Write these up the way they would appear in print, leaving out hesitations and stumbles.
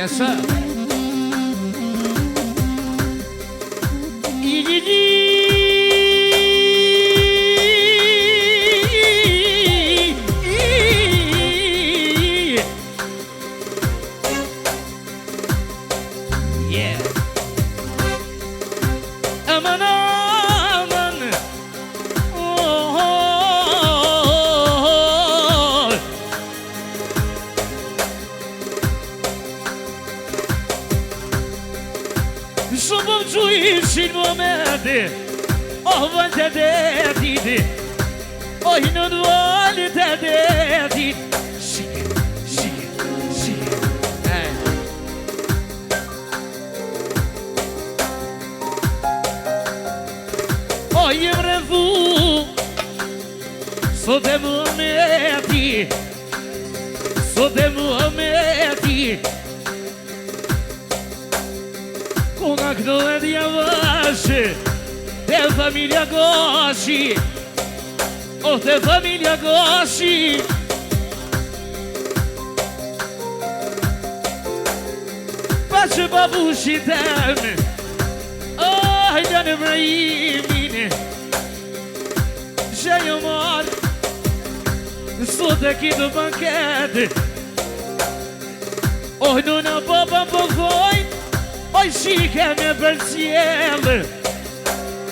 Yes, sir. Yeah. Aman aman. Oh. Shumë më gjujishin momenti. Oh, vëllë të detiti. Oh, në të vëllë të detit. Shike. Oh, jem rëdhu. Sot e momenti. Ku nga këto e djavashe. Te familja Goshi. Oh, te familja Goshi. Pa që babushi teme. Oh, janë Ibrahimin. Që jo marë. Sot e kitë banket. Oh, nuna baba më vojnë. Oj, shike me për cjellë.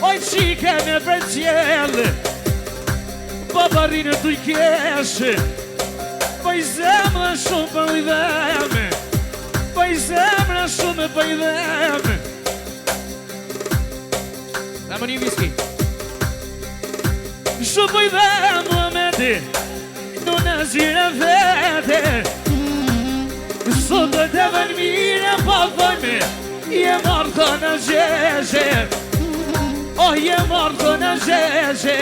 Oj, shike me për cjellë. Baba rinë të i keshë. Poj zemra shumë për i dheme. Poj zemra shumë për i dheme. Da më një viski. Shumë për i dheme, Muhamedi. Në në zhire vete. Sot dhe të vën mire pa dhojme. Je marrë të në zheshe. Oh, je marrë të në zheshe.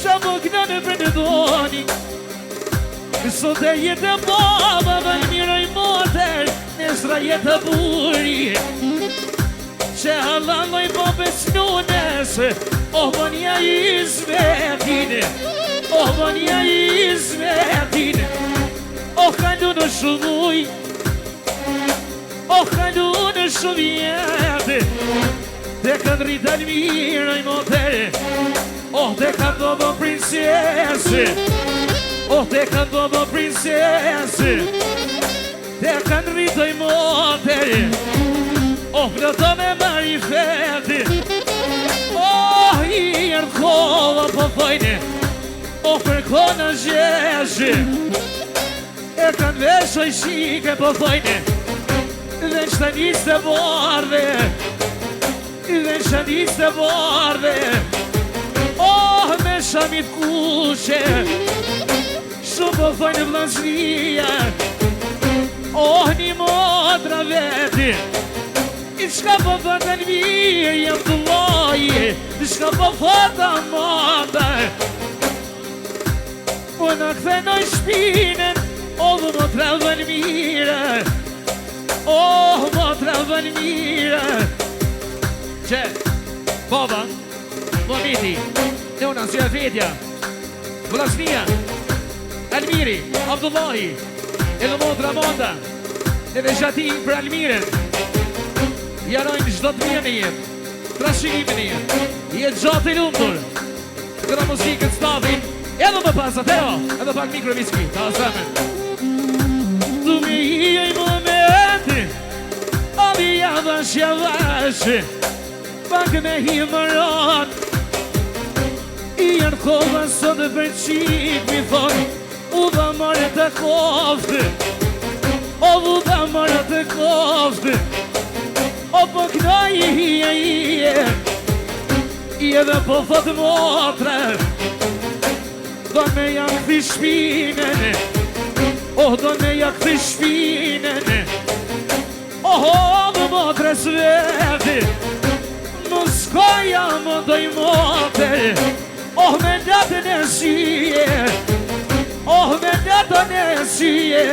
Shabu këna në për në doni. Sot e jetë baba dhe në mirë i moter. Nesra jetë buri. Që halalloj babes nunes. Oh, bënja i zvetine. Oh, bënja i zvetine. Oh, kalu në shumuj. Oh, kalu në shumjete. Dhe kanë rritë almira i motere. Oh, dhe kanë do më prinsese. Oh, dhe kanë do më prinsese. Dhe kanë rritë i motere. Oh, në të me marifete. Oh, i rëkova po thojne. Oh, për kona zheshe. E kanë veshoj shike po thojne. Dhe në shtanis të bardhe. Dhe në shtanis të bardhe. Oh, me shamit kushe. Shumë po thojne vlasnia. Oh, një modra veti. I shka po thëtë në mirë jem të loje. I shka po thëtë amanda. Po në këthenoj shpinen. Oh, më trevën mire. Oh, më trevën mire. Që, baba, Momiti, Nona Sia Fedja, Vlasnia, Almiri, Abdullahi, edhe motra Monda, edhe Zhatin për Almiren. Jarojnë gjdo të mirë në jetë, trashëgimin e jetë, jetë gjatë i lumëtur, këra muzikën stafin, edhe më pas ateo, edhe pak mikroviski, ta zemen. Tu mi i momenti, abi javash, pak me himëron. I janë kova sot dhe për qik mi thonë, u dha mare të koftë, u dha mare të koftë. O po këna i edhe po thotë motre. Do me ja këthi shpinen. Oh, do me ja këthi shpinen. Oh, dhe motre sveti. Muskoja më doj motre. Oh, me datën e shije. Oh, me datën e shije.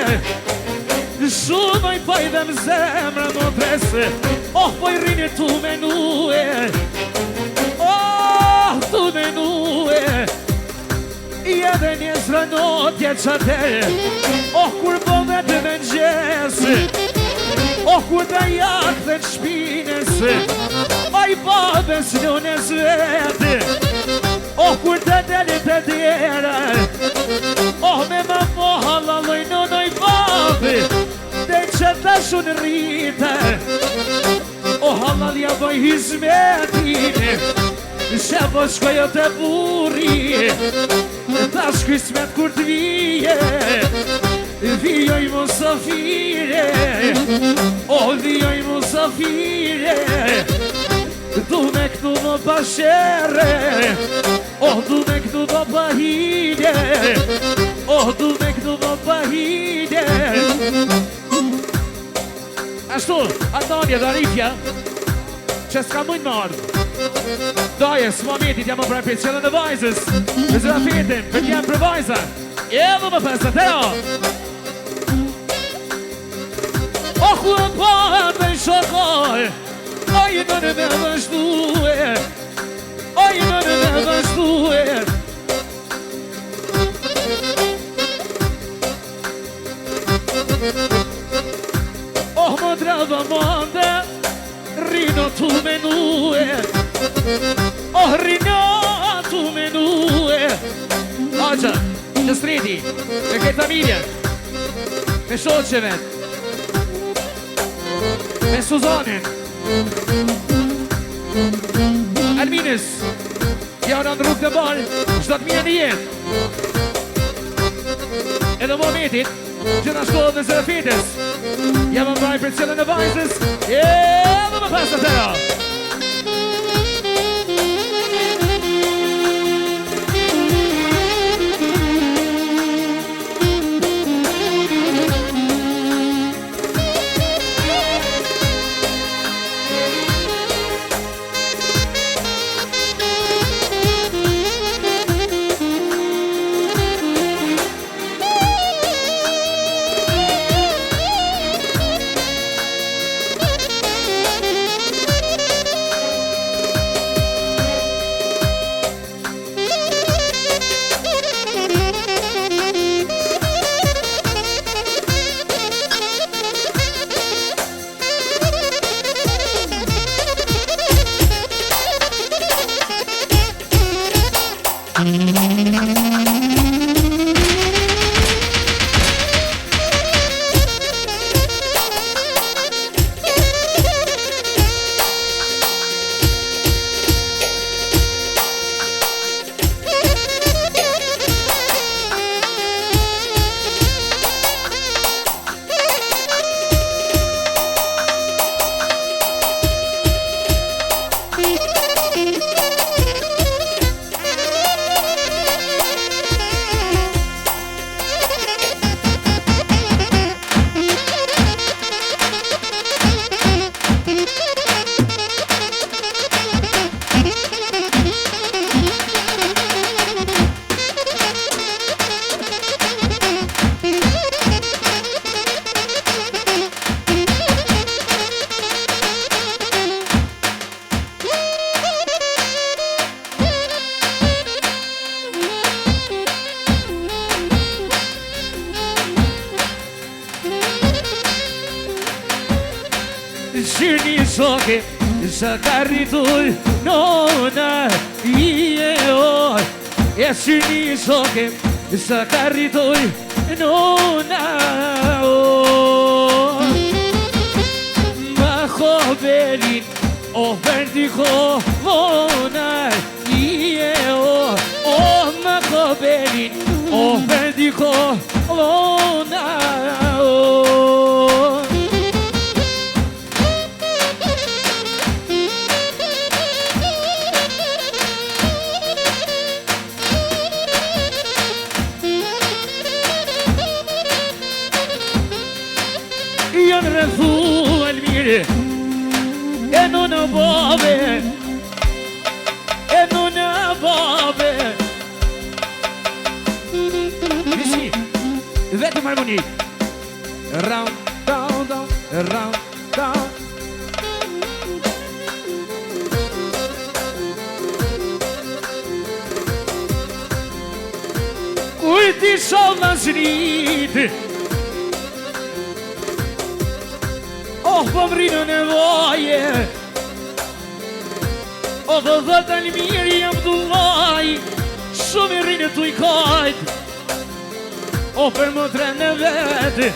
Shumë i pajde më zemra motrese. Oh, po i rinje tu me nue. Oh, tu me nue. I e dhe një zranotje qater Oh, kur bëve të mëngjes Oh, kur të jak dhe në shpines Oj, babes lunes vete Oh, kur të delit të djera Oh, me më mohala lojnonoj babi Dhe që të shunë rrite Oh, halalja bëj hizmetine Shebo shkojo të buri Ta shkrismet kur të vije Vijoj musafire Oh, vijoj musafire Du me këtu më pashere Oh, du me këtu më pahide Oh, du me këtu më pahide Ashtu, Antonija dhe Arifja Që s'ka mujnë më ardhë Daje, s'momentit jam më praj për qëllën e vajzës Për zëra fitin, për t'jem për vajza Edhe më pesë, Teo Oh, ku e parë me shokoj Oj, në në me vështue Oj, në në me vështue Oh, më drava monde Rino tu menue Oh, Rino tu menue Aja, në striti Me këtë familje Me shoqeve Me Suzanin Alminës Janë në rrugë të balë Shdo të mija një jetë Edhe momentit Gjëna shkodë në Zerafitis Jam më mbaj për qëllën e vajzës Edhe më pasë të tëra Shirni shoke Sa ka rritur nona o E shirni shoke Sa ka rritur nona o Ma khoberin O verdiko vona o ma khoberin O verdiko vona o Janë rëthu Almiri E në babe E në babe Visi Vetëm harmoni Round, down, down Round, down ti shoh vllazërit. Oh, po m'rinë nevoje. O dhe Almiri Abdullaj, shumë i rinë t'u i kajt. O për më trenë vetë,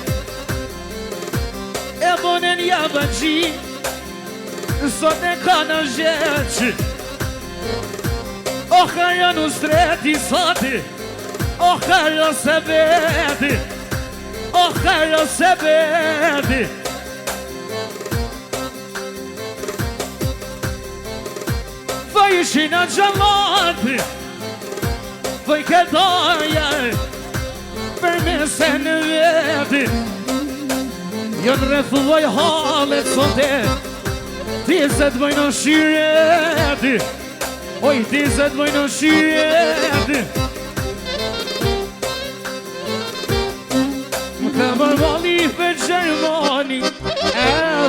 e bonen jabëgji, sot e ka në zheq. O kërja në streti soti, o kërja se beti, o kërja se beti. Fëj ishin a gjallati, fëj këtaja, për mese në veti. Jënë rrethuaj halet sote, ti se t'bëjnë në shireti. Oj, ti se t'bëjnë në shireti. Më ka bërballi për Gjermani,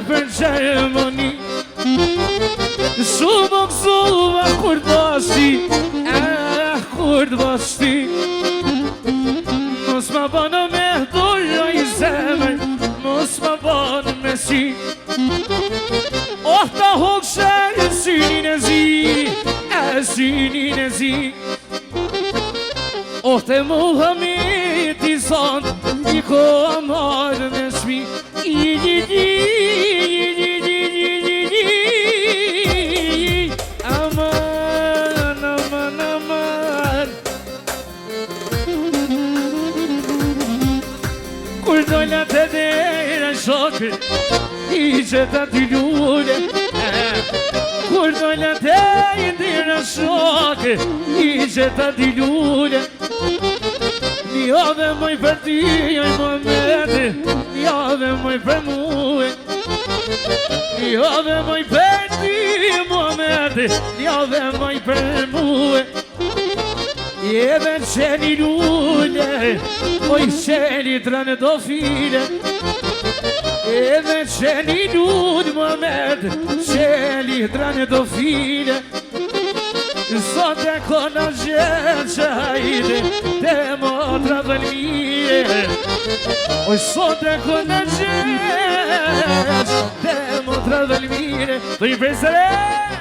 për Gjermani. Shumë më kësuva kur t'bashti, kur t'bashti. Mos ma banë me dojë i zemër, mos ma banë me si. Oh, ta hokshë e synin e zi, synin e zi. Oh, te Muhammed i son, i ko amarë me shmi. Aman, aman, aman. Kur dolla të dera shokë, i që ta t'i lule. Kur dolla të dera shokë, i që ta t'i lule. Njo dhe moj për ti, oj Muhammedi, njo dhe moj për muë. Njo dhe moj për ti, Muhammedi, njo dhe moj për muë. Jeve qeni lule, oj qeni dranë do file. Jeve qeni lule, Muhammed, qeni dranë do file. Sot e kona gjenë që hajde, te motra dhe mire. Oj, sot e kona gjenë, te motra dhe mire. Të i presere!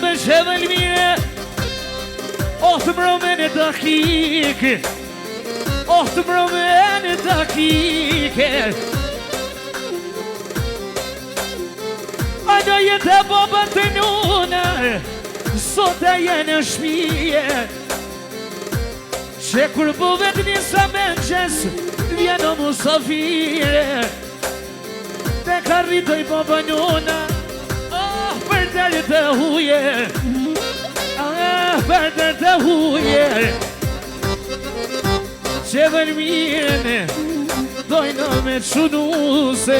me shedhen mire Oh të mbrëmen e dakike Oh të mbrëmen e dakike Ajo jetë e boba të njuna Sot e jenë shmije Që kur buvet njësa me gjes Vjeno musafire Te ka rritoj boba njuna Për dërë të huje Për dërë të huje Që vërmine Dojnë me qunuse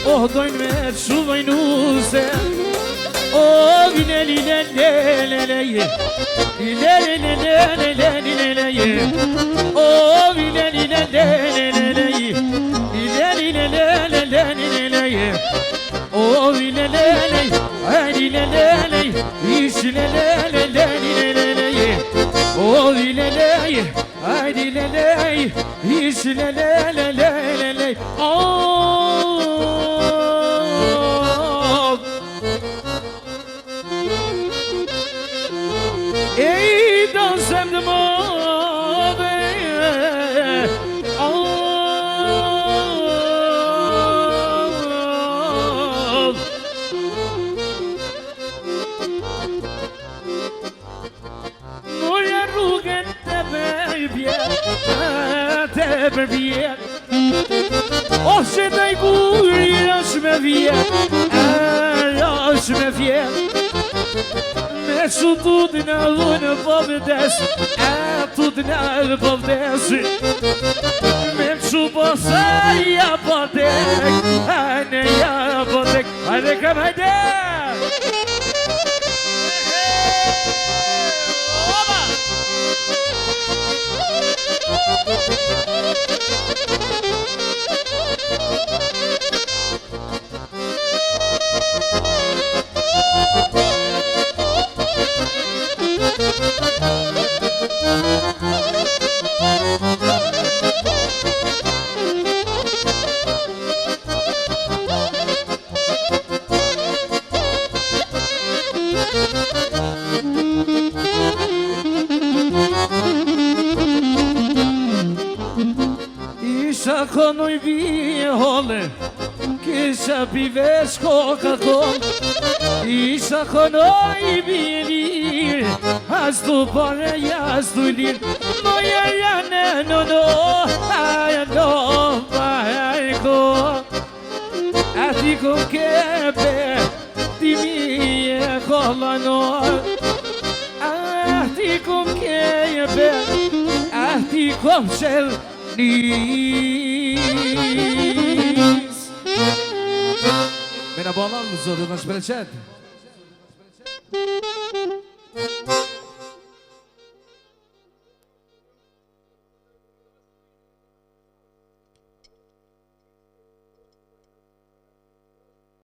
Oh, dojnë me quvajnuse Oh, vine li le le le le je Li le le le le le le le le je Oh, vine li le le le le le je Li le li le le le le le le je Oh, vine le le Li le le le Ish le le le le le le le je Oh, vine le Li le le Ish le le le le le Oh Ej, dansem të mëve Moja rrugën të bejbje te për vjet O që të i guri është me vjet është me vjet Me që tu të në dhujnë po vdes tu të në po vdes Me që po sa ja po tek Hajde ja po tek Hajde kam hajde Isha konuj vihole Kisha pivesh Coca-Cola Isha konuj vihir As tu pare jas tu lir No jane no no Marko Ati ku kebe Ti mi e kolanor Ati ku kebe Ati ku shel Nis Mena bolan, zotë të në shpereqet